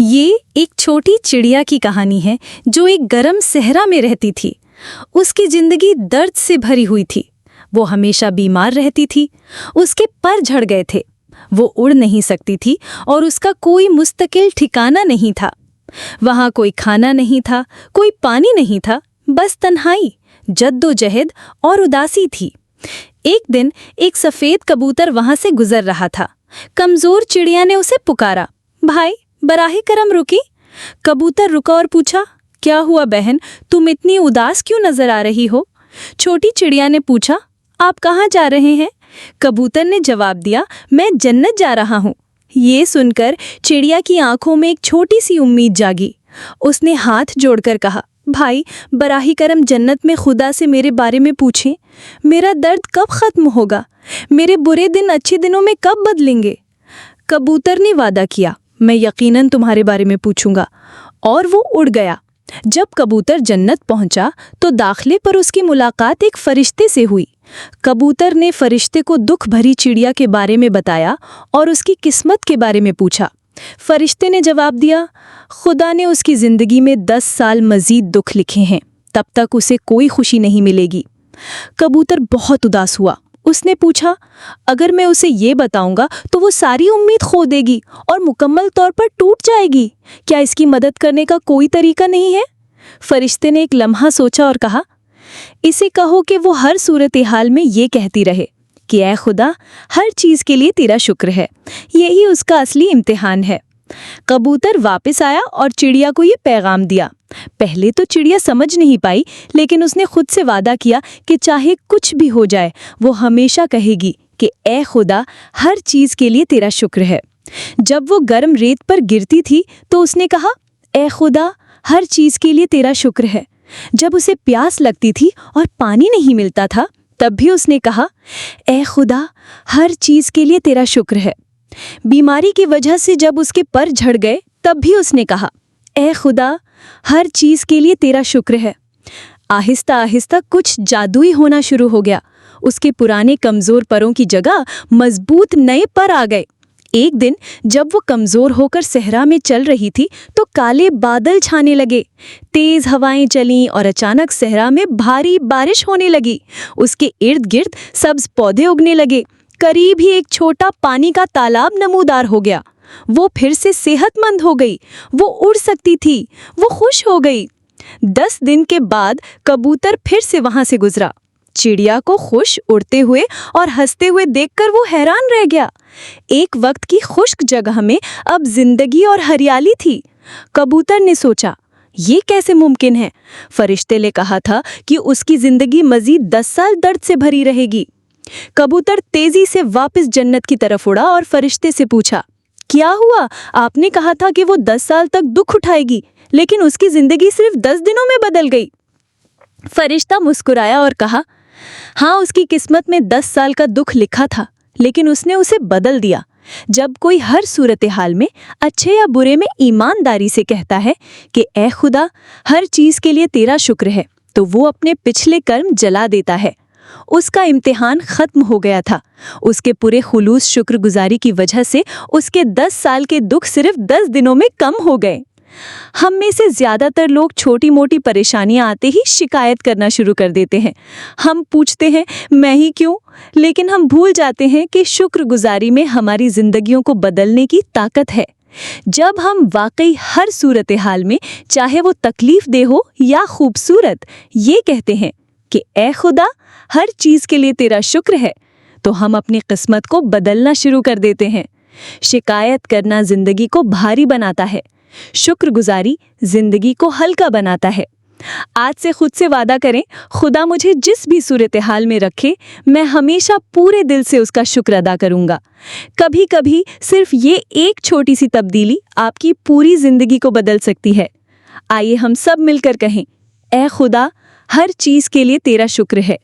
ये एक छोटी चिड़िया की कहानी है जो एक गर्म सहरा में रहती थी। उसकी जिंदगी दर्द से भरी हुई थी। वो हमेशा बीमार रहती थी। उसके पर झड़ गए थे। वो उड़ नहीं सकती थी और उसका कोई मुस्तकिल ठिकाना नहीं था। वहाँ कोई खाना नहीं था, कोई पानी नहीं था, बस तन्हाई, जद्दोजहद और उदासी थी। एक दिन एक सफ़ेद कबूतर वहाँ से गुजर रहा था। कमज़ोर चिड़िया ने उसे पुकारा, भाई बराहे करम रुकी। कबूतर रुका और पूछा, क्या हुआ बहन, तुम इतनी उदास क्यों नजर आ रही हो? छोटी चिड़िया ने पूछा, आप कहाँ जा रहे हैं? कबूतर ने जवाब दिया, मैं जन्नत जा रहा हूँ। ये सुनकर चिड़िया की आंखों में एक छोटी सी उम्मीद जागी। उसने हाथ जोड़कर कहा, भाई बराही करम जन्नत में खुदा से मेरे बारे में पूछें। मेरा दर्द कब ख़त्म होगा? मेरे बुरे दिन अच्छे दिनों में कब बदलेंगे? कबूतर ने वादा किया, मैं यकीनन तुम्हारे बारे में पूछूंगा। और वो उड़ गया। जब कबूतर जन्नत पहुंचा तो दाखिले पर उसकी मुलाकात एक फरिश्ते से हुई। कबूतर ने फरिश्ते को दुख भरी चिड़िया के बारे में बताया और उसकी किस्मत के बारे में पूछा। फरिश्ते ने जवाब दिया, खुदा ने उसकी ज़िंदगी में 10 साल मज़ीद दुख लिखे हैं, तब तक उसे कोई खुशी नहीं मिलेगी। कबूतर बहुत उदास हुआ। उसने पूछा, अगर मैं उसे ये बताऊंगा तो वो सारी उम्मीद खो देगी और मुकम्मल तौर पर टूट जाएगी। क्या इसकी मदद करने का कोई तरीका नहीं है? फरिश्ते ने एक लम्हा सोचा और कहा, इसे कहो कि वो हर सूरत हाल में ये कहती रहे कि ऐ खुदा, हर चीज़ के लिए तेरा शुक्र है। यही उसका असली इम्तिहान है। कबूतर वापस आया और चिड़िया को ये पैगाम दिया। पहले तो चिड़िया समझ नहीं पाई, लेकिन उसने खुद से वादा किया कि चाहे कुछ भी हो जाए वो हमेशा कहेगी कि ऐ खुदा, हर चीज़ के लिए तेरा शुक्र है। जब वो गर्म रेत पर गिरती थी तो उसने कहा, ऐ खुदा, हर चीज़ के लिए तेरा शुक्र है। जब उसे प्यास लगती थी और पानी नहीं मिलता था तब भी उसने कहा, ऐ खुदा, हर चीज़ के लिए तेरा शुक्र है। बीमारी की वजह से जब उसके पर झड़ गए तब भी उसने कहा, ऐ खुदा, हर चीज़ के लिए तेरा शुक्र है। आहिस्ता आहिस्ता कुछ जादुई होना शुरू हो गया। उसके पुराने कमज़ोर परों की जगह मजबूत नए पर आ गए। एक दिन जब वो कमज़ोर होकर सहरा में चल रही थी तो काले बादल छाने लगे। तेज़ हवाएं चलीं और अचानक सहरा में भारी बारिश होने लगी। उसके इर्द गिर्द सब्ज पौधे उगने लगे। करीब ही एक छोटा पानी का तालाब नमूदार हो गया। वो फिर से सेहतमंद हो गई। वो उड़ सकती थी। वो खुश हो गई। 10 दिन के बाद कबूतर फिर से वहां से गुजरा। चिड़िया को खुश उड़ते हुए और हंसते हुए देखकर वो हैरान रह गया। एक वक्त की खुश्क जगह में अब जिंदगी और हरियाली थी। कबूतर ने सोचा, ये कैसे मुमकिन है? फरिश्ते ने कहा था कि उसकी जिंदगी मजीद 10 साल दर्द से भरी रहेगी। कबूतर तेजी से वापस जन्नत की तरफ उड़ा और फरिश्ते से पूछा, क्या हुआ? आपने कहा था कि वो 10 साल तक दुख उठाएगी, लेकिन उसकी जिंदगी सिर्फ 10 दिनों में बदल गई। फरिश्ता मुस्कुराया और कहा, हाँ, उसकी किस्मत में 10 साल का दुख लिखा था, लेकिन उसने उसे बदल दिया। जब कोई हर सूरत हाल में अच्छे या बुरे में ईमानदारी से कहता है कि ऐ खुदा, हर चीज़ के लिए तेरा शुक्र है, तो वो अपने पिछले कर्म जला देता है। उसका इम्तिहान ख़त्म हो गया था। उसके पूरे खुलूस शुक्रगुजारी की वजह से उसके 10 साल के दुख सिर्फ 10 दिनों में कम हो गए। हम में से ज़्यादातर लोग छोटी मोटी परेशानियां आते ही शिकायत करना शुरू कर देते हैं। हम पूछते हैं, मैं ही क्यों? लेकिन हम भूल जाते हैं कि शुक्रगुजारी में हमारी ज़िंदगियों को बदलने की ताकत है। जब हम वाकई हर सूरत हाल में, चाहे वो तकलीफ दे हो या खूबसूरत, ये कहते हैं कि ऐ खुदा, हर चीज़ के लिए तेरा शुक्र है, तो हम अपनी किस्मत को बदलना शुरू कर देते हैं। शिकायत करना जिंदगी को भारी बनाता है। शुक्रगुजारी जिंदगी को हल्का बनाता है। आज से खुद से वादा करें, खुदा मुझे जिस भी सूरत हाल में रखे, मैं हमेशा पूरे दिल से उसका शुक्र अदा करूंगा। कभी कभी सिर्फ ये एक छोटी सी तब्दीली आपकी पूरी जिंदगी को बदल सकती है। आइए हम सब मिलकर कहें, ऐ खुदा, हर चीज़ के लिए तेरा शुक्र है।